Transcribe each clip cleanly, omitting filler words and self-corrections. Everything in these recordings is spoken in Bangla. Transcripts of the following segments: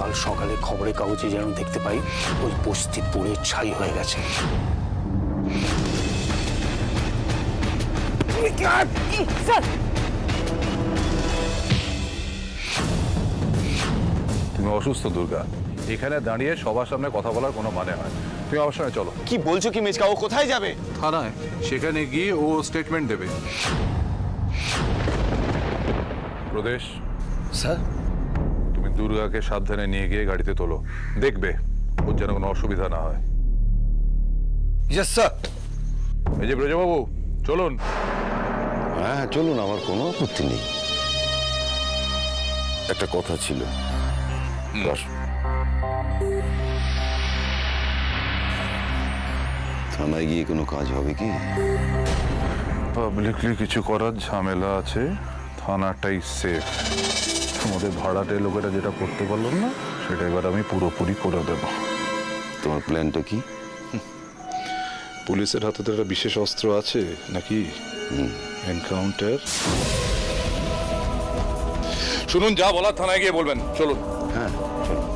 কাল সকালে খবরের কাগজে যেন দেখতে পাই ওই বস্তি পুড়ে ছাই হয়ে গেছে। তুমি অসুস্থ দুর্গা, এখানে দাঁড়িয়ে সবার সামনে কথা বলার কোনো মানে হয়? তুমি আমার সঙ্গে চলো। কি বলছো কি মেজকা? ও কোথায় যাবে? থানায়, সেখানে গিয়ে ও স্টেটমেন্ট দেবে। প্রদেশ স্যার, তুমি দুর্গাকে সাবধানে নিয়ে গিয়ে গাড়িতে তোলো, দেখবে ওর যেন কোনো অসুবিধা না হয়। Yes sir. এই যে ব্রজবাবু, চলুন। হ্যাঁ চলুন, আমার কোনো আপত্তি নেই। একটা কথা ছিল। থানায় গিয়ে কোনো কাজ হবে কি? পাবলিকলি কিছু করার ঝামেলা আছে, থানাটাই সেফ। তোমাদের ভাড়াটে লোকেরা যেটা করতে পারলাম না, সেটা এবার আমি পুরোপুরি করে দেব। তোমার প্ল্যানটা কি? পুলিশের হাতে তো একটা বিশেষ অস্ত্র আছে নাকি, এনকাউন্টার। শুনুন, যা বলার থানায় গিয়ে বলবেন। চলুন। হ্যাঁ চলুন।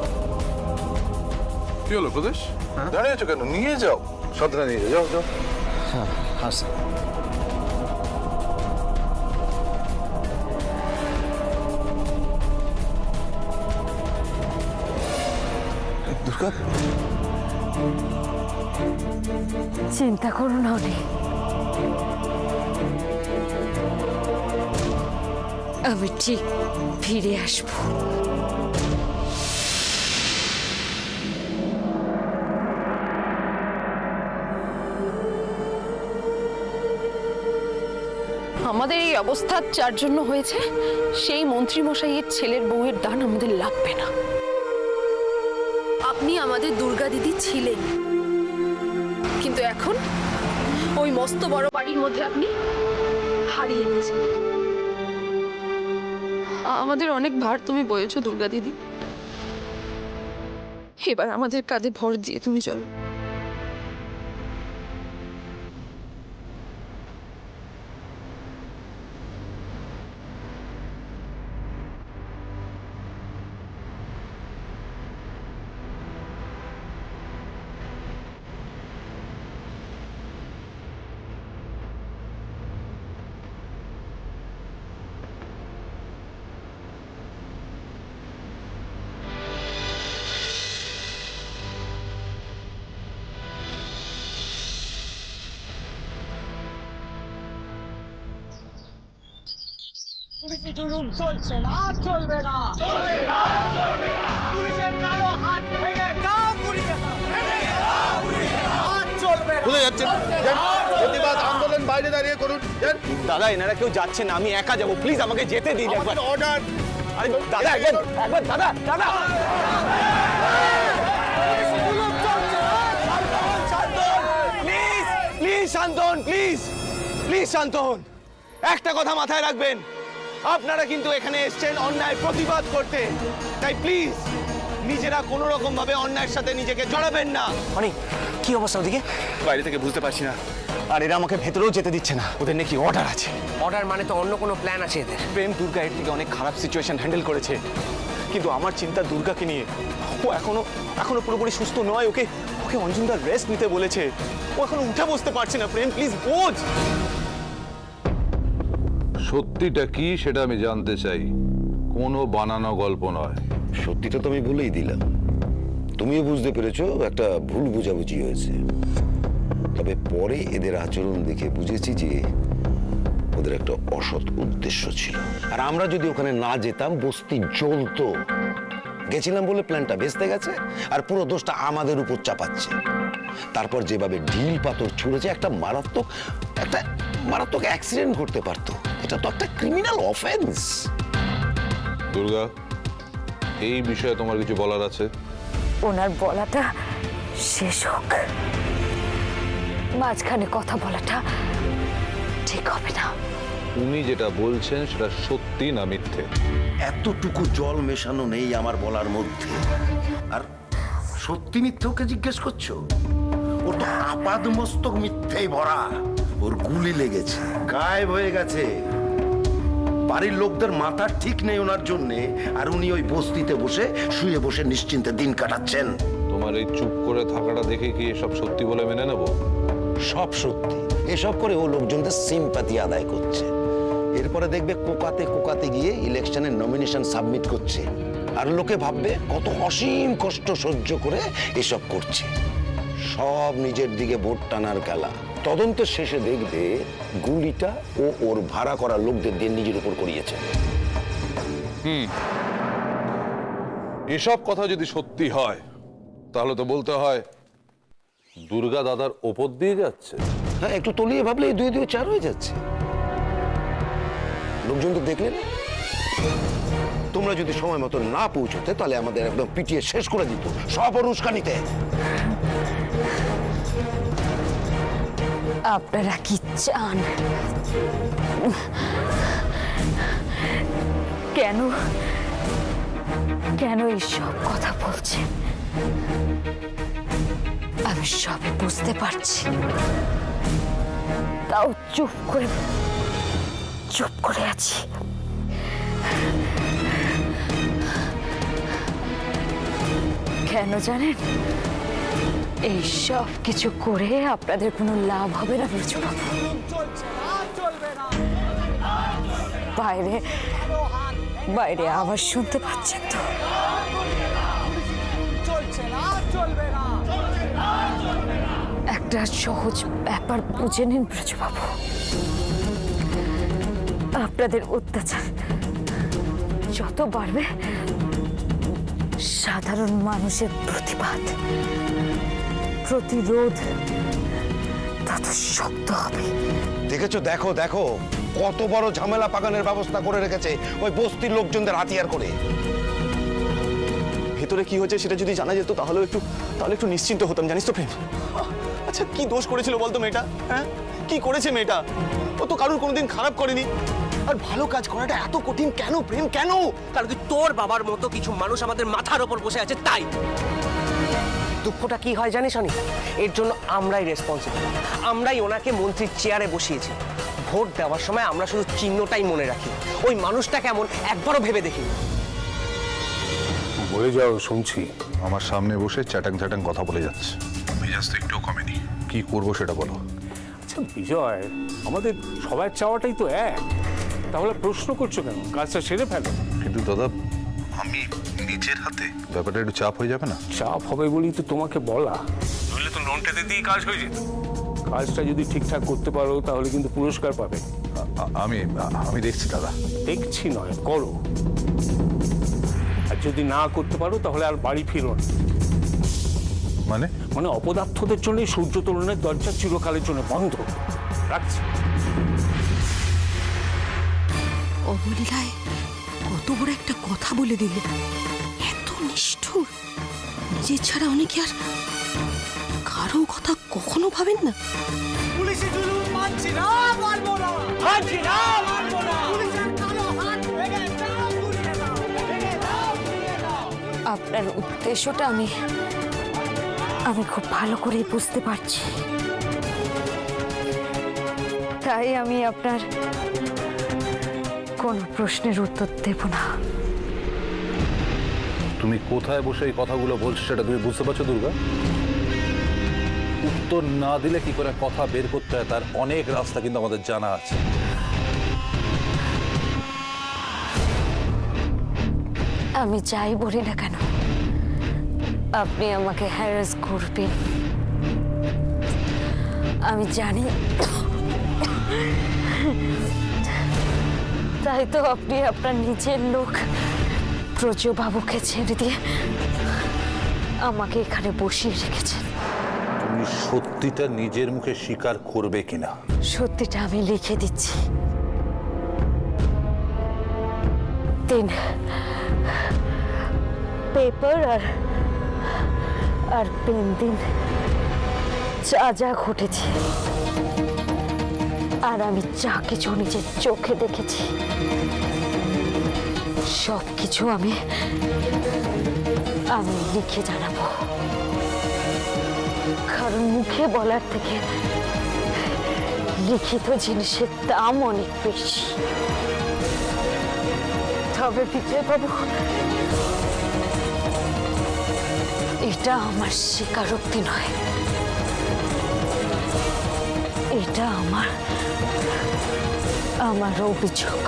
কি হলো প্রদেশ, দাঁড়িয়ে আছো কেন? নিয়ে যাও, সাবধানে নিয়ে যাও। যাও। হ্যাঁ স্যার। দুর্গা, চিন্তা করো না অনি, আমি ঠিক ফিরে আসবো। আমাদের এই অবস্থা যার জন্য হয়েছে, সেই মন্ত্রী মশাইয়ের ছেলের বউয়ের দান আমাদের লাগবে না। আপনি আমাদের দুর্গা দিদি ছিলেন, কিন্তু এখন ওই মস্ত বড় বাড়ির মধ্যে আপনি হারিয়ে গেছেন। আমাদের অনেক ভার তুমি বয়েছো দুর্গা দিদি, এবার আমাদের কাঁধে ভর দিয়ে তুমি চলো। জুলুম চলছে না, চলবে না, চলবে না, চলবে না। পুলিশের কালো হাত ভেঙে দাও, পুলিশের হাত চলবে না। কোথায় যাচ্ছেন? প্রতিবাদ আন্দোলন বাইরে দাঁড়িয়ে করুন। দাদা, এনারা কেউ যাচ্ছে না, আমি একা যাবো। প্লিজ আমাকে যেতে দিন একবার। অর্ডার। আরে দাদা, একবার দাদা, দাদা। জুলুম চলছে না, প্লিজ, প্লিজ শান্ত হন, প্লিজ, প্লিজ শান্ত হন। একটা কথা মাথায় রাখবেন, আপনারা কিন্তু এখানে এসেছেন অন্যায় প্রতিবাদ করতে, তাই প্লিজ নিজেরা কোনো রকম ভাবে অন্যায়ের সাথে নিজেকে জড়াবেন না। মানে কি অবস্থা ওদিকে? বাইরে থেকে বুঝতে পারছি না, আর এরা আমাকে ভেতরেও যেতে দিচ্ছে না। ওদের নাকি অর্ডার আছে। অর্ডার মানে তো অন্য কোনো প্ল্যান আছে এদের। প্রেম দুর্গা এর থেকে অনেক খারাপ সিচুয়েশন হ্যান্ডেল করেছে, কিন্তু আমার চিন্তা দুর্গাকে নিয়ে। ও এখনো পুরোপুরি সুস্থ নয়। ওকে অঞ্জনদার রেস্ট নিতে বলেছে। ও এখনো উঠে বসতে পারছে না। প্রেম প্লিজ বোঝ। সত্যিটা কি সেটা আমি জানতে চাই, কোনো বানানো গল্প নয়। সত্যিটা তো আমি বলেই দিলাম, তুমিও বুঝতে পেরেছো একটা ভুল বোঝাবুঝি হয়েছে। তবে পরে এদের আচরণ দেখে বুঝেছি যে ওদের একটা অসৎ উদ্দেশ্য ছিল, আর আমরা যদি ওখানে না যেতাম বস্তি জ্বলতো। গেছিলাম বলে প্ল্যানটা ভেস্তে গেছে, আর পুরো দোষটা আমাদের উপর চাপাচ্ছে। তারপর যেভাবে ঢিল পাথর ছুঁড়েছে, একটা মারাত্মক অ্যাক্সিডেন্ট করতে পারতো। এটা তো একটা ক্রিমিনাল অফেন্স। দুর্গা, এই বিষয়ে তোমার কিছু বলার আছে? ওনার বলাটা শেষ হোক, মাঝখানে কথা বলাটা ঠিক হবে না। উনি যেটা বলছেন সেটা সত্যি না মিথ্যে? এতটুকু জল মেশানো নেই আমার বলার মধ্যে, আর সত্যি মিথ্যে ওকে জিজ্ঞেস করছো? ও তো আপাদ মস্তক মিথ্যেই ভরা। ওর গুলি লেগেছে, গায়েব হয়ে গেছে। বাড়ির লোকদের মাথা ঠিক নেই ওনার জন্যে, আর উনি ওই বস্তিতে বসে শুয়ে বসে নিশ্চিন্তে দিন কাটাচ্ছেন। তোমার এই চুপ করে থাকাটা দেখে কি এসব সত্যি বলে মেনে নেব? সব সত্যি। এসব করে ও লোকজনদের সিম্পাতি আদায় করছে। এরপরে দেখবে কোকাতে কোকাতে গিয়ে ইলেকশনের নমিনেশন সাবমিট করছে, আর লোকে ভাববে কত অসীম কষ্ট সহ্য করে এসব করছে। সব নিজের দিকে ভোট টানার খেলা। তদন্ত শেষে দেখবে গুলিটা ও ওর ভাড়া করা লোকদের দিয়ে নিজের উপর করিয়েছে। এসব কথা যদি সত্যি হয় তাহলে তো বলতে হয় দুর্গা দাদার ওপর দিয়ে যাচ্ছে। হ্যাঁ, একটু তলিয়ে ভাবলে 2 2 4 হয়ে যাচ্ছে। লোকজন তো দেখলে না, তোমরা যদি সময় মতো না পৌঁছতে তাহলে আমাদের একদম পিটিয়ে শেষ করে দিত, সব ওর উস্কানিতে। আপনারা কি চান? কেন কেন এইসব কথা বলছেন? আমি সবই বুঝতে পারছি, তাও চুপ করে আছি। কেন জানেন? এই সব কিছু করে আপনাদের কোনো লাভ হবে না মেজবাবু। চলছে না, চলবে না। বাইরে আওয়াজ শুনতে পাচ্ছেন তো? চলছে না, চলবে না। একটা সহজ ব্যাপার বুঝে নিন ব্রজবাবু, আপনাদের অত্যাচার যত বাড়বে সাধারণ মানুষের প্রতিবাদ প্রতিরোধ তত শক্ত হবে। দেখেছো? দেখো দেখো কত বড় ঝামেলা পাকানোর ব্যবস্থা করে রেখেছে ওই বস্তির লোকজনদের হাতিয়ার করে। ভেতরে কি হয়েছে সেটা যদি জানা যেত তাহলে একটু নিশ্চিন্ত হতাম, জানিস তো প্রেম। আচ্ছা, কি দোষ করেছিল বলতো মেয়েটা? হ্যাঁ, কি করেছে মেয়েটা? ও তো কারোর কোনোদিন খারাপ করেনি। আর ভালো কাজ করাটা এত কঠিন কেন প্রেম, কেন? কারণ কি তোর বাবার মতো কিছু মানুষ আমাদের মাথার ওপর বসে আছে, তাই। দুঃখটা কি হয় জানিস অনি? এর জন্য আমরাই রেসপন্সিবল। আমরাই ওনাকে মন্ত্রীর চেয়ারে বসিয়েছি। ভোট দেওয়ার সময় আমরা শুধু চিহ্নটাই মনে রাখি, ওই মানুষটা কেমন একবারও ভেবে দেখি। বলে যাও, শুনছি। আমার সামনে বসে চ্যাটাং চ্যাটাং কথা বলে যাচ্ছে, মেজাজ তো একটুও কমেনি। কি করবো সেটা বলো। আচ্ছা বিজয়, আমাদের সবার চাওয়াটাই তো এক, তাহলে প্রশ্ন করছো কেন? কাজটা সেরে ফেলো। কিন্তু দাদা, আমি নিজের হাতে ব্যাপারটা একটু চাপ হয়ে যাবে না? চাপ হবে বলেই তো তোমাকে বলা, নইলে তো লোনটাতে দিয়ে কাজ হয়ে যেত। কাজটা যদি ঠিকঠাক করতে পারো তাহলে কিন্তু পুরস্কার পাবে। আমি দেখছি দাদা। দেখছি নয়, করো। আর যদি না করতে পারো তাহলে আর বাড়ি ফিরো না। মানে অপদার্থদের জন্য সূর্য তোলনের দরজা চিরকালের জন্য বন্ধ। রাখছি। অবলীলায় কত বড় একটা কথা বলে দিল। এত নিষ্ঠুর, নিজের ছাড়া অনেকে আর কারো কথা কখনো ভাবেন না। পুলিশি জুলুম মানছি না, মানবো না। মানছি না, মানবো না। পুলিশের কালো হাত ভেঙে দাও, গুড়িয়ে দাও, ভেঙে দাও, গুড়িয়ে দাও। আপনার উদ্দেশ্যটা আমি খুব ভালো করে বুঝতে পারছি, তাই আমি আপনার কোন প্রশ্নের উত্তর দেব না। তুমি কোথায় বসে এই কথাগুলো বলছো সেটা তুমি বুঝতে পারছো দুর্গা? উত্তর না দিলে কি করে কথা বের করতে হয় তার অনেক রাস্তা কিন্তু আমাদের জানা আছে। আমি যাই বলি না কেন, আপনি আমাকে হ্যারাস করবেন আমি জানি, তাই তো আপনি আপনার নিজের লোক ব্রজবাবুকে ছেড়ে দিয়ে আমাকে এখানে বসিয়ে রেখেছেন। তুমি সত্যিটা নিজের মুখে স্বীকার করবে কিনা? সত্যিটা আমি লিখে দিচ্ছি। দিন, পেপার আর পেন দিন, যা যা ঘটেছে আর আমি যা কিছু নিজের চোখে দেখেছি সব কিছু আমি লিখে জানাবো, কারণ মুখে বলার থেকে লিখিত জিনিসের দাম অনেক বেশি। হবে বিজয় বাবু। এটা আমার স্বীকারোক্তি নয়, এটা আমার অভিযোগ।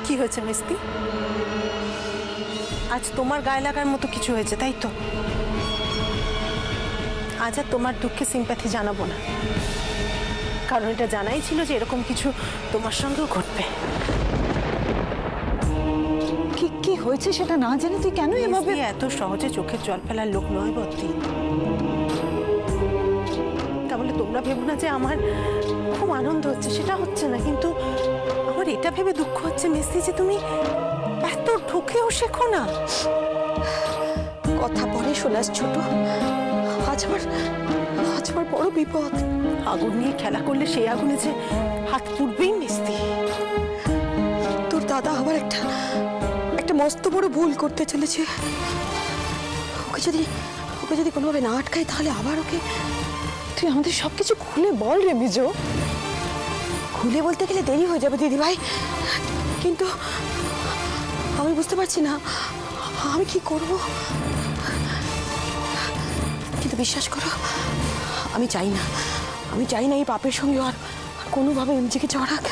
কি হয়েছে মিস্তি? আজ তোমার গায়ে লাগার মতো কিছু হয়েছে, তাই তো? আজ আর তোমার দুঃখে সিম্প্যাথি জানাবো না, কারণ এটা জানাই ছিল যে এরকম কিছু তোমার সঙ্গেও ঘটবে। কি হয়েছে সেটা না জেনে তুই কেন এভাবে? মিস্তি এত সহজে চোখের জল ফেলার লোক নয় বত্তি। তা বলে তোমরা ভেবো না যে আমার খুব আনন্দ হচ্ছে, সেটা হচ্ছে না, কিন্তু আমার এটা ভেবে দুঃখ হচ্ছে মিস্তি যে তুমি এত ঢুকেও শেখো না। কথা পরে শোনাস ছোট, আজ আমার বড় বিপদ। আগুন নিয়ে খেলা করলে সেই আগুনে যে হাত পুড়বেই মিস্তি। তোর দাদা আবার একটা মস্ত বড় ভুল করতে চলেছে। ওকে যদি কোনোভাবে না আটকাই তাহলে আবার ওকে। তুই আমাদের সবকিছু খুলে বল রে বিজো। খুলে বলতে গেলে দেরি হয়ে যাবে দিদি ভাই, কিন্তু আমি বুঝতে পারছি না আমি কি করব। কিন্তু বিশ্বাস করো, আমি চাই না এই পাপের সঙ্গে আর কোনোভাবে নিজেকে জড়াক।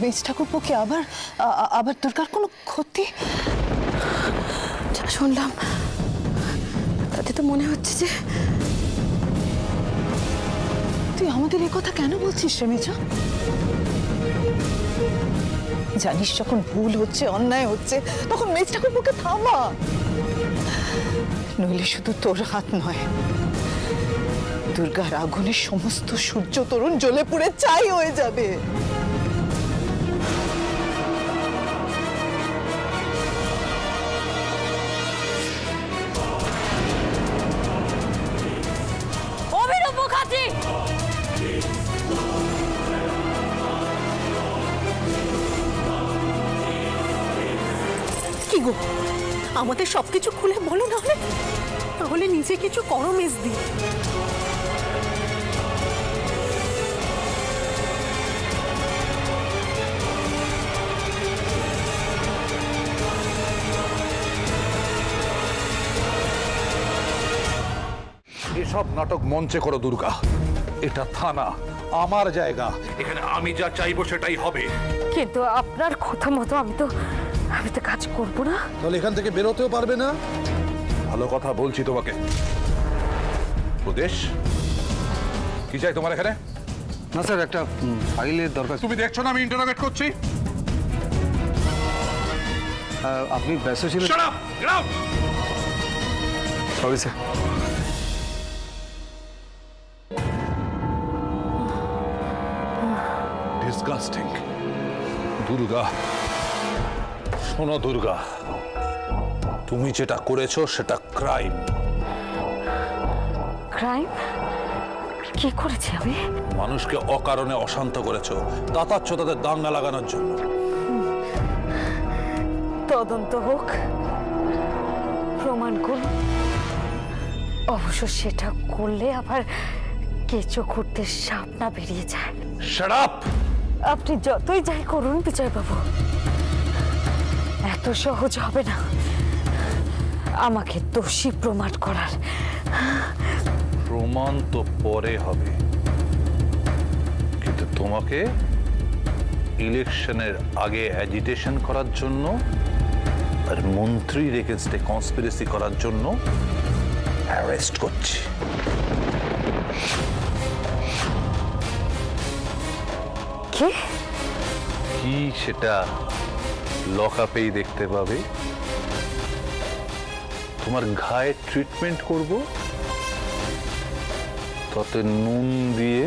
মেজ ঠাকুরপোকে আবার দুর্গার কোনো ক্ষতি? যা শুনলাম তাতে তো মনে হচ্ছে যে। তুই আমাদের এই কথা কেন বলছিস রে মেজো? জানিস যখন ভুল হচ্ছে, অন্যায় হচ্ছে, তখন মেজ ঠাকুরপোকে থামা, নইলে শুধু তোর হাত নয়, দুর্গার আগুনে সমস্ত সূর্য তরুণ জ্বলে পুড়ে ছাই হয়ে যাবে। অভিনব মুখার্জি, কি গো, আমাদের সবকিছু খুলে বলো, তাহলে নিজে কিছু করো মেজদি। এসব নাটক মঞ্চে করো দুর্গা। এটা থানা, আমার জায়গা, এখানে আমি যা চাইবো সেটাই হবে। কিন্তু আপনার কথা মতো আমি তো কাজ করব না। তাহলে এখান থেকে বেরোতেও পারবে না। ভালো কথা বলছি তোমাকে। প্রদেশ, কি চাই তোমার এখানে? না স্যার, একটা ফাইলের দরকার। তুমি দেখছো না আমি ইন্টারোগেট করছি? আপনি ব্যস্ত ছিলেন। Shut up! Get out! Sorry sir. Disgusting. Durga, শোনো দুর্গা, তুমি যেটা করেছো সেটা ক্রাইম। ক্রাইম? কি করেছি আমি? মানুষকে অকারণে অশান্ত করেছো, দাতাচ্ছ তাদের দাঙ্গা লাগানোর জন্য। তদন্ত হোক, প্রমাণ করুন। অবশ্য সেটা করলে আবার কেঁচো খুঁড়তে সাপ না বেরিয়ে যায়। Shut up! আপনি যতই যাই করুন বিজয়বাবু, এত সহজ হবে না আমাকে দোষী প্রমাণ করার। প্রমাণ তো পরে হবে, কিন্তু তোমাকে ইলেকশনের আগে অ্যাজিটেশন করার জন্য আর মন্ত্রীর এগেনস্টে কনস্পিরেসি করার জন্য অ্যারেস্ট করছি। কি সেটা লকআপেই দেখতে পাবে। তোমার ঘায়ে ট্রিটমেন্ট করব, তাতে নুন দিয়ে।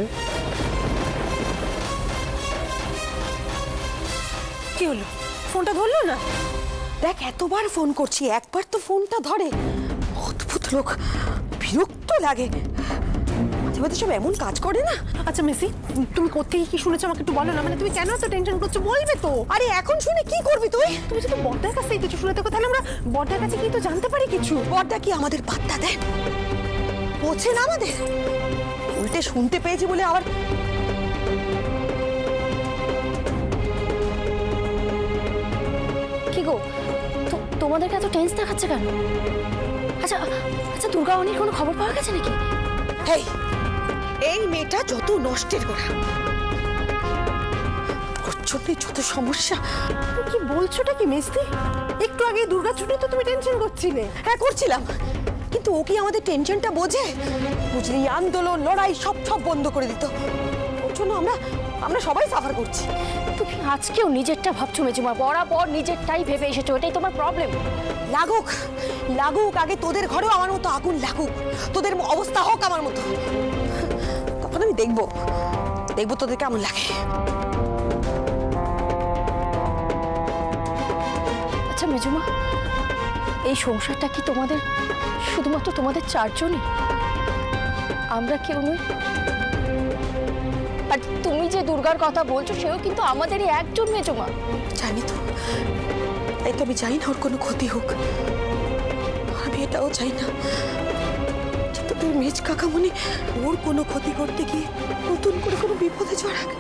কি হলো, ফোনটা ধরলো না? দেখ, এতবার ফোন করছি, একবার তো ফোনটা ধরে। অদ্ভুত লোক, বিরক্ত লাগে। মাঝে মাঝে সব এমন কাজ করে না। আচ্ছা মেসি, তুমি কোত্থেকে কি শুনেছো আমাকে একটু বলো না, মানে তুমি কেন এত টেনশন করছো বলবে তো। আরে এখন শুনে কি করবি তুই? তুমি যদি বড়দার কাছ থেকে কিছু শুনে থাকো তাহলে আমরা বড়দার কাছে কি তো জানতে পারি কিছু। বড়দা কি আমাদের পাত্তা দেয়? বোঝে না আমাদের, উল্টে শুনতে পেয়েছি বলে আবার কি গো, তোমাদেরকে এত টেন্স দেখাচ্ছে কেন? আচ্ছা আচ্ছা, দুর্গা অনির কোনো খবর পাওয়া গেছে নাকি? হেই, এই মেয়েটা যত নষ্টের গোড়া, ওর জন্যই যত সমস্যা। তুমি কি বলছোটা কি মেসি? একটু আগে দুর্গা ছুটি তো তুমি টেনশন করছিলে। হ্যাঁ করছিলাম, কিন্তু ও কি আমাদের টেনশনটা বোঝে? বুঝলি, আন্দোলন লড়াই সব সব বন্ধ করে দিত। ওর জন্য আমরা সবাই সাফার করছি। তুমি আজকেও নিজেরটা ভাবছো মেজুমা, বরাবর নিজেরটাই ভেবে এসেছো, এটাই তোমার প্রবলেম। লাগুক লাগুক, আগে তোদের ঘরেও আমার মতো আগুন লাগুক, তোদের অবস্থা হোক আমার মতো, তখন আমি দেখবো তোদের কেমন লাগে। আচ্ছা মেজুমা, এই সংসারটা কি তোমাদের শুধুমাত্র তোমাদের চারজনই? আমরা কেউ নই? আর তুমি যে দুর্গার কথা বলছো সেও কিন্তু আমাদেরই একজন মেজুমা। জানি তো, তাই তো আমি চাই না ওর কোনো ক্ষতি হোক। আমি এটাও চাই না যে তোদের মেজ কাকামণি ওর কোনো ক্ষতি করতে গিয়ে নতুন করে কোনো বিপদে জড়াক।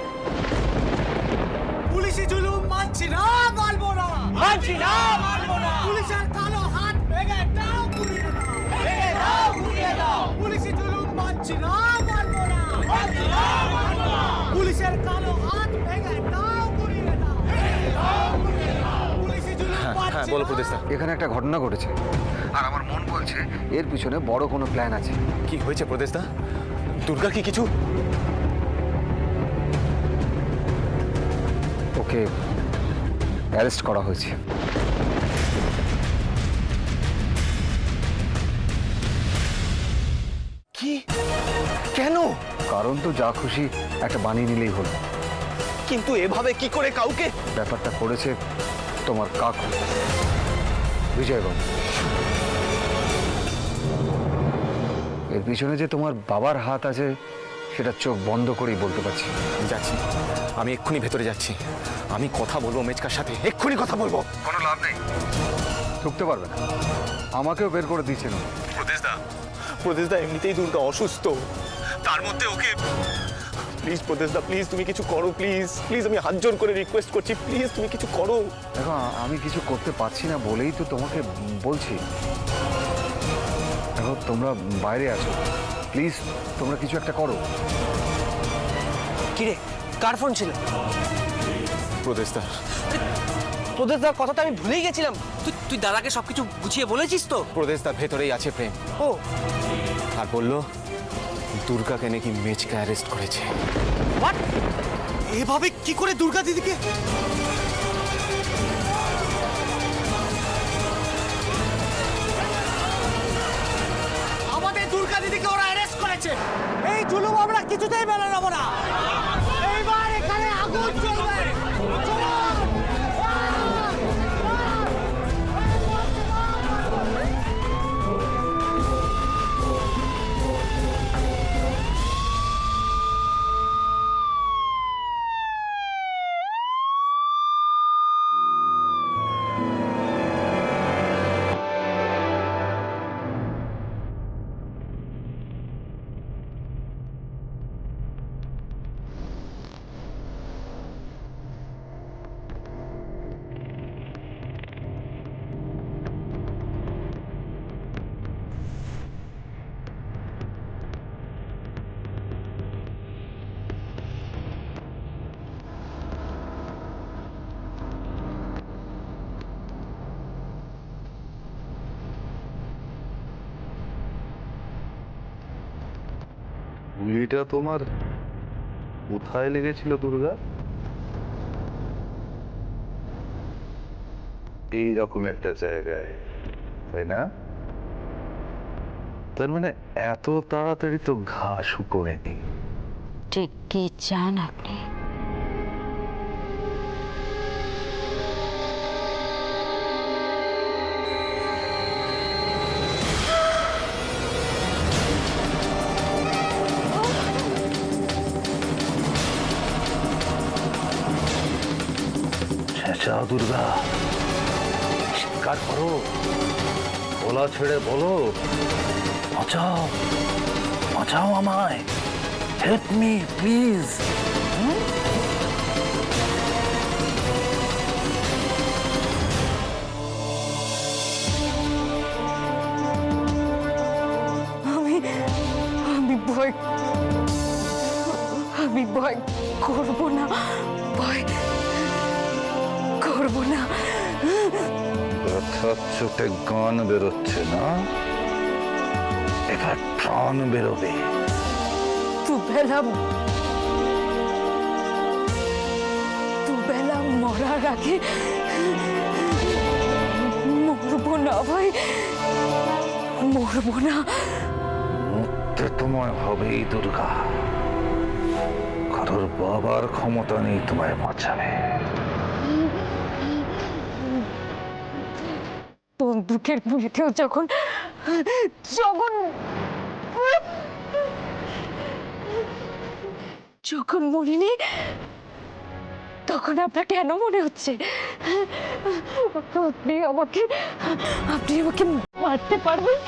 পুলিশি জুলুম মানছি না, মানবো না, মানছি না, মানবো না। পুলিশের কালো হাত ভেঙে দাও, গুড়িয়ে দাও, ভেঙে দাও, গুড়িয়ে দাও। পুলিশি জুলুম মানছি না, মানবো না, মানছি না, মানবো না। পুলিশের কালো হাত ভেঙে দাও, গুড়িয়ে দাও, ভেঙে দাও, গুড়িয়ে দাও। পুলিশি জুলুম মানছি না। এখানে একটা ঘটনা ঘটেছে, আর আমার মন বলছে এর পিছনে বড় কোনো প্ল্যান আছে। কি হয়েছে প্রদেশদা? দুর্গা কি কিছু? ওকে অ্যারেস্ট করা হয়েছে। কি? কেন? কারণ তো যা খুশি একটা বানিয়ে নিলেই হলো। কিন্তু এভাবে কি করে কাউকে? ব্যাপারটা করেছে তোমার কাকু বিজয়বাবু। এর পিছনে যে তোমার বাবার হাত আছে সেটা চোখ বন্ধ করেই বলতে পারছি। যাচ্ছি, আমি এক্ষুনি ভেতরে যাচ্ছি। আমি কথা বলবো মেজকার সাথে, এক্ষুনি কথা বলবো। কোনো লাভ নেই, ঢুকতে পারবে না। আমাকেও বের করে দিয়েছেন। প্রদেশদা এমনিতেই দুর্গা অসুস্থ, তার মধ্যে ওকে। প্লিজ প্রদেশদা, প্লিজ তুমি কিছু করো, প্লিজ প্লিজ, আমি হাত জোর করে রিকোয়েস্ট করছি, প্লিজ তুমি কিছু করো। দেখো, আমি কিছু করতে পারছি না বলেই তো তোমাকে বলছি। দেখো, তোমরা বাইরে আছো, প্লিজ তোমরা কিছু একটা করো। কিরে, কার ফোন ছিল? প্রদেশদা, প্রদেশদার কথাটা আমি ভুলেই গেছিলাম। তুই দাদাকে সবকিছু গুছিয়ে বলেছিস তো? প্রদেশদা ভেতরেই আছে প্রেম। ও, আর বললো দুর্গাকে নাকি মেজকা অ্যারেস্ট করেছে। হোয়াট? এভাবে কি করে দুর্গা দিদিকে? আমাদের দুর্গা দিদিকে ওরা অ্যারেস্ট করেছে। এই জুলুম আমরা কিছুতেই মেনে নেব না। এইবার এখানে আগুন জ্বলবে। চলো। গুলিটা তোমার কোথায় লেগেছিল দুর্গা? এইরকম একটা জায়গায়, তাই না? তার মানে এত তাড়াতাড়ি তো ঘা শুকোয়নি। ঠিক কি চান আপনি? বাঁচাও দুর্গা, চিৎকার করো, গলা ছেড়ে বলো, বাঁচাও, বাঁচাও আমায়, হেল্প মি প্লিজ। আমি ভয় করব না, ভয় করব না। ব্যথার চোটে গান বেরোচ্ছে না, এবার প্রাণ বেরোবে। দুবেলা মরার আগে মরবো না ভাই, মরবো না। মরতে তোমায় হবেই দুর্গা, কারোর বাবার ক্ষমতা নেই তোমায় বাঁচাবে। বন্দুকের গুলিতেও যখন যখন যখন মরিনি, তখন আপনার কেন মনে হচ্ছে আপনি আমাকে মারতে পারবেন?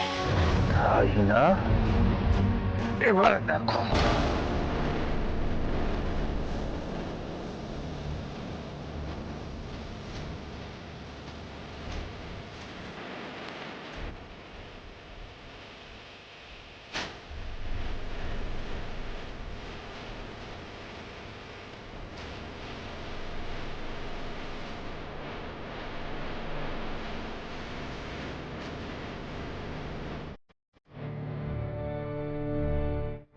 তাই না? এবার দেখো।